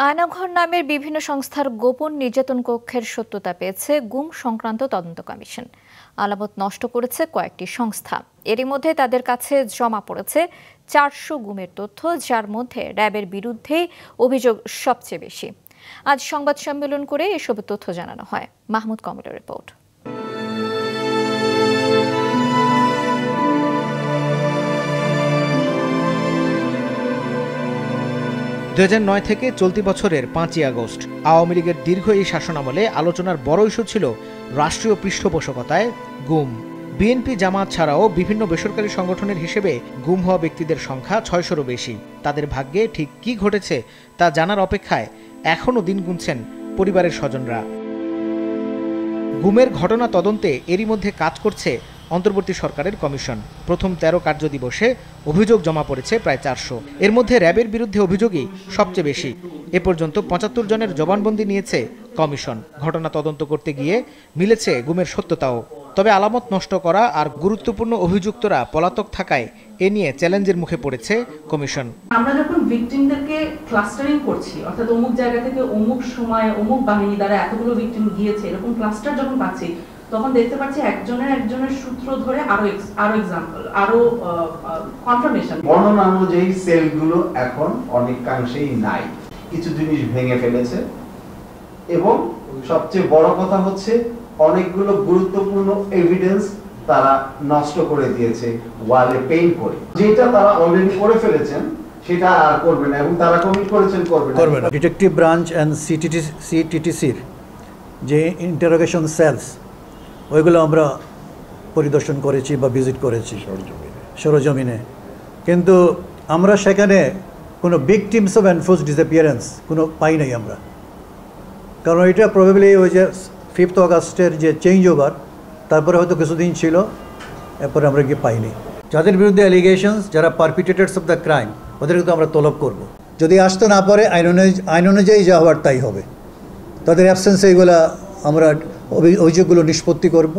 আয়নাঘর নামের বিভিন্ন সংস্থার গোপন নির্যাতন কক্ষের সত্যতা পেয়েছে গুম সংক্রান্ত তদন্ত কমিশন। আলামত নষ্ট করেছে কয়েকটি সংস্থা। এরই মধ্যে তাদের কাছে জমা পড়েছে 400 গুমের তথ্য, যার মধ্যে র্যাবের বিরুদ্ধেই অভিযোগ সবচেয়ে বেশি। আজ সংবাদ সম্মেলন করে এসব তথ্য জানানো হয়। মাহমুদ কমলের রিপোর্ট। 2009 থেকে চলতি বছরের 5ই আগস্ট আওয়ামী লীগের দীর্ঘ এই শাসনামলে আলোচনার বড় ইস্যু ছিল রাষ্ট্রীয় পৃষ্ঠপোষকতায় গুম। বিএনপি জামাত ছাড়াও বিভিন্ন বেসরকারি সংগঠনের হিসেবে গুম হওয়া ব্যক্তিদের সংখ্যা 600-রও বেশি। তাদের ভাগ্যে ঠিক কি ঘটেছে তা জানার অপেক্ষায় এখনও দিন গুনছেন পরিবারের স্বজনরা। গুমের ঘটনা তদন্তে এরই মধ্যে কাজ করছে অন্তর্বর্তী সরকারের কমিশন। প্রথম 13 কার্যদিবসে অভিযোগ জমা পড়েছে প্রায় 400। এর মধ্যে র্যাবের বিরুদ্ধে অভিযোগই সবচেয়ে বেশি। এ পর্যন্ত 75 জনের জবানবন্দি নিয়েছে কমিশন। ঘটনা তদন্ত করতে গিয়ে মিলেছে গুমের সত্যতাও। তবে আলামত নষ্ট করা আর গুরুত্বপূর্ণ অভিযুক্তরা পলাতক থাকায় এ নিয়ে চ্যালেঞ্জের মুখে পড়েছে কমিশন। আমরা যখন ভিকটিমদেরকে ক্লাস্টারিং করছি, অর্থাৎ অমুক জায়গা থেকে অমুক সময় অমুক বাহিনী দ্বারা এতগুলো ভিকটিম গিয়েছে, এরকম ক্লাস্টার যখন পাচ্ছি, তখন দেখতে পাচ্ছি একজনের সূত্র ধরে আরো এক্সাম্পল, আরো কনফার্মেশন। বর্ণনা অনুযায়ী সেলগুলো এখন অনেকাংশেই নাই, কিছু জিনিস ভেঙে ফেলেছে এবং সবচেয়ে বড় কথা হচ্ছে অনেকগুলো গুরুত্বপূর্ণ এভিডেন্স তারা নষ্ট করে দিয়েছে ওয়ালে পেইন্ট করে। যেটা তারা অলরেডি করে ফেলেছেন সেটা আর করবে না এবং তারা কমিট করেছেন করবে না। ডিটেকটিভ ব্রাঞ্চ এন্ড সিটিটিসির যে ইন্টারোগেশন সেলস, ওইগুলো আমরা পরিদর্শন করেছি বা ভিজিট করেছি সরজমিনে, কিন্তু আমরা সেখানে কোনো ভিকটিমস অফ এনফোর্সড ডিসঅ্যাপিয়ারেন্স কোনো পাই নাই আমরা। কারণ এটা প্রবাবলি ওই যে 5 আগস্টের যে চেঞ্জ ওভার, তারপরে হয়তো কিছুদিন ছিল, এরপরে আমরা গিয়ে পাইনি। যাদের বিরুদ্ধে অ্যালিগেশনস, যারা পারপিটেটার্স অফ দ্য ক্রাইম, ওদেরকে তো আমরা তলব করব। যদি আসতে না পারে আইন অনুযায়ী যা হওয়ার তাই হবে। তাদের অ্যাবসেন্সে এইগুলা আমরা অভিযোগগুলো নিষ্পত্তি করব।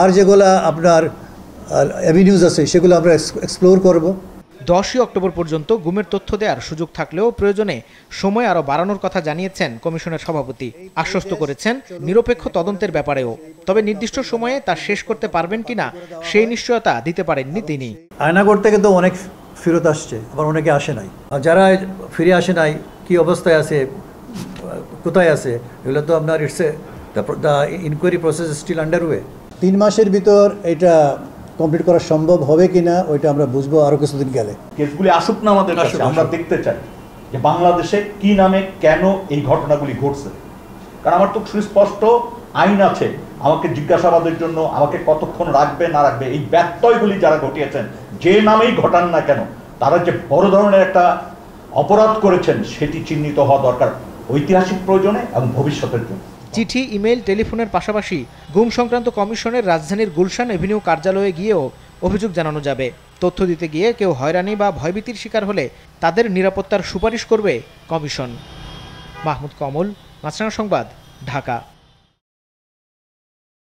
আর যেগুলো আপনার অ্যাভিনিউজ আছে সেগুলো আমরা এক্সপ্লোর করব। 10ই অক্টোবর পর্যন্ত গুমের তথ্য দেওয়ার সুযোগ থাকলেও প্রয়োজনে সময় আরও বাড়ানোর কথা জানিয়েছেন কমিশনের সভাপতি। আশ্বস্ত করেছেন নিরপেক্ষ তদন্তের ব্যাপারেও। তবে নির্দিষ্ট সময়ে তা শেষ করতে পারবেন কিনা সেই নিশ্চয়তা দিতে পারেননি তিনি। আয়নাঘর থেকে তো অনেক ফেরত আসছে, আবার অনেকে আসে নাই। আর যারা ফিরে আসে নাই, কি অবস্থায় আছে, কোথায় আছে, এগুলো তো আপনার the inquiry process still underway. 3 মাসের ভিতর এটা কমপ্লিট করা সম্ভব হবে কিনা ওইটা আমরা বুঝবো আরো কিছুদিন গেলে। কেসগুলি আসুক না আমাদের কাছে, আমরা দেখতে চাই যে বাংলাদেশে কি নামে কেন এই ঘটনাগুলি ঘটছে। কারণ আমার তো সুস্পষ্ট আইন আছে, আমাকে জিজ্ঞাসাবাদের জন্য আমাকে কতক্ষণ রাখবে না রাখবে, এই ব্যত্যয়গুলি যারা ঘটিয়েছেন, যে নামেই ঘটান না কেন, তারা যে বড় ধরনের একটা অপরাধ করেছেন সেটি চিহ্নিত হওয়া দরকার ঐতিহাসিক প্রয়োজনে এবং ভবিষ্যতের জন্য। চিঠি, ইমেল, টেলিফোনের পাশাপাশি গুম সংক্রান্ত কমিশনের রাজধানীর গুলশান এভিনিউ কার্যালয়ে গিয়েও অভিযোগ জানানো যাবে। তথ্য দিতে গিয়ে কেউ হয়রানি বা ভয়ভীতির শিকার হলে তাদের নিরাপত্তার সুপারিশ করবে কমিশন। মাহমুদ কমল, মাছরাঙা সংবাদ, ঢাকা।